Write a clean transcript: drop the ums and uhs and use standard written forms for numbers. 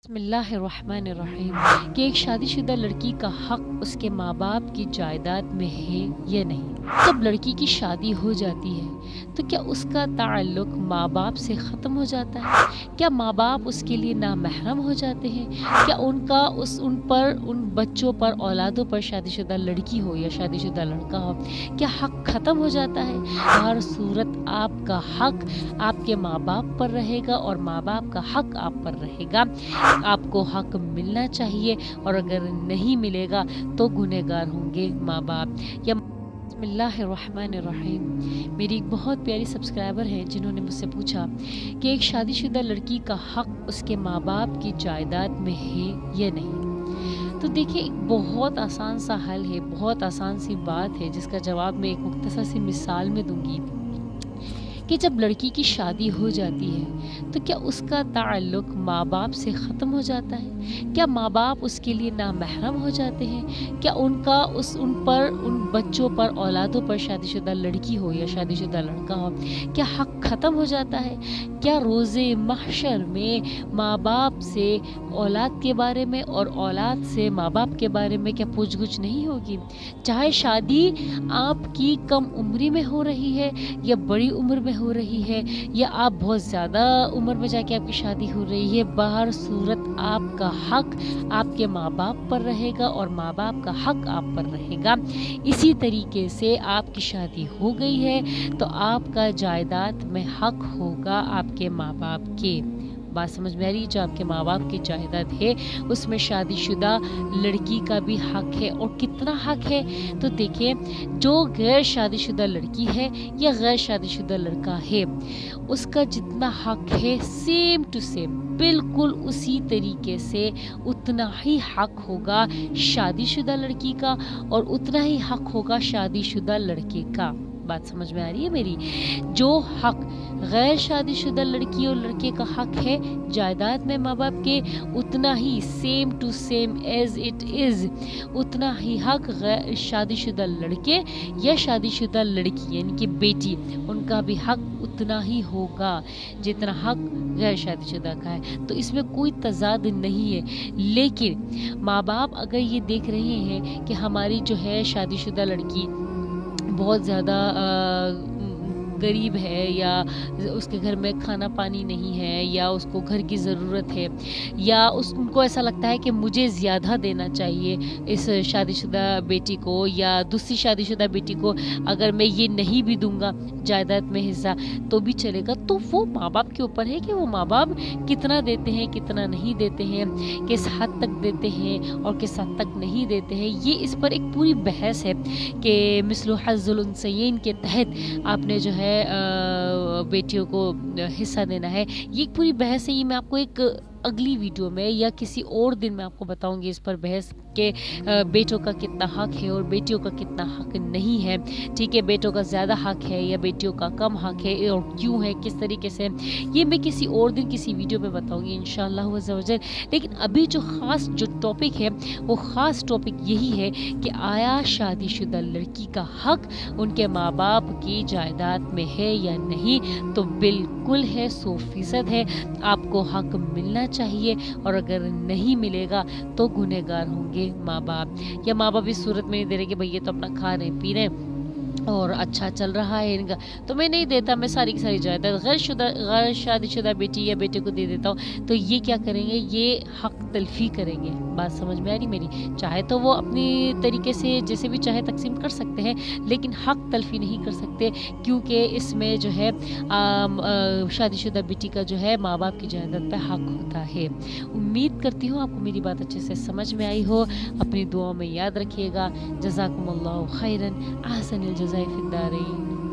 بسم اللہ الرحمن الرحیم کہ ایک شادی شدہ لڑکی کا حق اس کے ماں باپ کی جائیداد میں ہے یا نہیں۔ جب لڑکی کی شادی ہو جاتی ہے تو کیا اس کا تعلق ماں باپ سے ختم ہو جاتا ہے؟ کیا ماں باپ اس کے لیے نامحرم ہو جاتے ہیں؟ کیا ان بچوں پر اولادوں پر شادی شدہ لڑکی ہو یا شادی شدہ لڑکا ہو کیا حق ختم ہو جاتا ہے؟ ہر صورت آپ کا حق آپ کے ماں باپ پر رہے گا اور ماں باپ کا حق آپ پر رہے گا۔ آپ کو حق ملنا چاہیے اور اگر نہیں ملے گا تو گنہگار ہوں گے ماں باپ۔ بسم اللہ الرحمن الرحیم میری ایک بہت پیاری سبسکرائبر ہیں جنہوں نے مجھ سے پوچھا کہ ایک شادی شدہ لڑکی کا حق اس کے ماں باپ کی جائیداد میں ہے یا نہیں۔ تو دیکھیں ایک بہت آسان سا حل ہے، بہت آسان سی بات ہے جس کا جواب میں ایک مختصر سی مثال میں دوں گی کہ جب لڑکی کی شادی ہو جاتی ہے تو کیا اس کا تعلق ماں باپ سے ختم ہو جاتا ہے؟ کیا ماں باپ اس کے لیے نامحرم ہو جاتے ہیں؟ کیا ان بچوں پر اولادوں پر شادی شدہ لڑکی ہو یا شادی شدہ لڑکا ہو کیا حق ختم ہو جاتا ہے؟ کیا روز محشر میں ماں باپ سے اولاد کے بارے میں اور اولاد سے ماں باپ کے بارے میں کیا پوچھ گچھ نہیں ہوگی؟ چاہے شادی آپ کی کم عمری میں ہو رہی ہے یا بڑی عمر میں ہو رہی ہے یا آپ بہت زیادہ عمر میں جا کے آپ کی شادی ہو رہی ہے، بہر صورت آپ کا حق آپ کے ماں باپ پر رہے گا اور ماں باپ کا حق آپ پر رہے گا۔ اسی طریقے سے آپ کی شادی ہو گئی ہے تو آپ کا جائیداد میں حق ہوگا آپ کے ماں باپ کے۔ بات سمجھ میں آ رہی ہے؟ جو آپ کے ماں باپ کی جائیداد ہے اس میں شادی شدہ لڑکی کا بھی حق ہے، اور کتنا حق ہے تو دیکھیں جو غیر شادی شدہ لڑکی ہے یا غیر شادی شدہ لڑکا ہے اس کا جتنا حق ہے سیم ٹو سیم بالکل اسی طریقے سے اتنا ہی حق ہوگا شادی شدہ لڑکی کا اور اتنا ہی حق ہوگا شادی شدہ لڑکے کا۔ بات سمجھ میں آ رہی ہے میری؟ جو حق غیر شادی شدہ لڑکی اور لڑکے کا حق ہے جائیداد میں ماں باپ کے، اتنا ہی same to same as it is اتنا ہی حق غیر شادی شدہ لڑکے یا شادی شدہ لڑکی یعنی کہ بیٹی ان کا بھی حق اتنا ہی ہوگا جتنا حق غیر شادی شدہ کا ہے۔ تو اس میں کوئی تضاد نہیں ہے، لیکن ماں باپ اگر یہ دیکھ رہے ہیں کہ ہماری جو ہے شادی شدہ لڑکی بہت زیادہ غریب ہے یا اس کے گھر میں کھانا پانی نہیں ہے یا اس کو گھر کی ضرورت ہے یا ان کو ایسا لگتا ہے کہ مجھے زیادہ دینا چاہیے اس شادی شدہ بیٹی کو یا دوسری شادی شدہ بیٹی کو، اگر میں یہ نہیں بھی دوں گا جائیداد میں حصہ تو بھی چلے گا، تو وہ ماں باپ کے اوپر ہے کہ وہ ماں باپ کتنا دیتے ہیں کتنا نہیں دیتے ہیں، کس حد تک دیتے ہیں اور کس حد تک نہیں دیتے ہیں۔ یہ اس پر ایک پوری بحث ہے کہ مثل حظ الانثیین کے تحت آپ نے جو ہے بیٹیوں کو حصہ دینا ہے۔ یہ ایک پوری بحث ہے، یہ میں آپ کو ایک اگلی ویڈیو میں یا کسی اور دن میں آپ کو بتاؤں گی اس پر بحث کہ بیٹوں کا کتنا حق ہے اور بیٹیوں کا کتنا حق نہیں ہے۔ ٹھیک ہے، بیٹوں کا زیادہ حق ہے یا بیٹیوں کا کم حق ہے اور کیوں ہے کس طریقے سے، یہ میں کسی اور دن کسی ویڈیو میں بتاؤں گی انشاءاللہ عز و جل۔ لیکن ابھی جو ٹاپک ہے وہ خاص ٹاپک یہی ہے کہ آیا شادی شدہ لڑکی کا حق ان کے ماں باپ کی جائیداد میں ہے یا نہیں؟ تو بالکل ہے، 100% ہے، آپ کو حق ملنا چاہیے اور اگر نہیں ملے گا تو گنہگار ہوں گے ماں باپ۔ یا ماں باپ اس صورت میں نہیں دے رہے کہ بھئی یہ تو اپنا کھا رہے پی رہے اور اچھا چل رہا ہے ان کا تو میں نہیں دیتا، میں ساری کی ساری جائیداد غیر شادی شدہ بیٹی یا بیٹے کو دے دیتا ہوں، تو یہ کیا کریں گے؟ یہ حق تلفی کریں گے۔ بات سمجھ میں آ رہی میری؟ چاہے تو وہ اپنی طریقے سے جیسے بھی چاہے تقسیم کر سکتے ہیں لیکن حق تلفی نہیں کر سکتے، کیونکہ اس میں جو ہے شادی شدہ بیٹی کا جو ہے ماں باپ کی جائیداد پہ حق ہوتا ہے۔ امید کرتی ہوں آپ کو میری بات اچھے سے سمجھ میں آئی ہو، اپنی دعاؤں میں یاد رکھیے گا۔ جزاکم اللہ خیرن، احسن الجزاء فی الدارین۔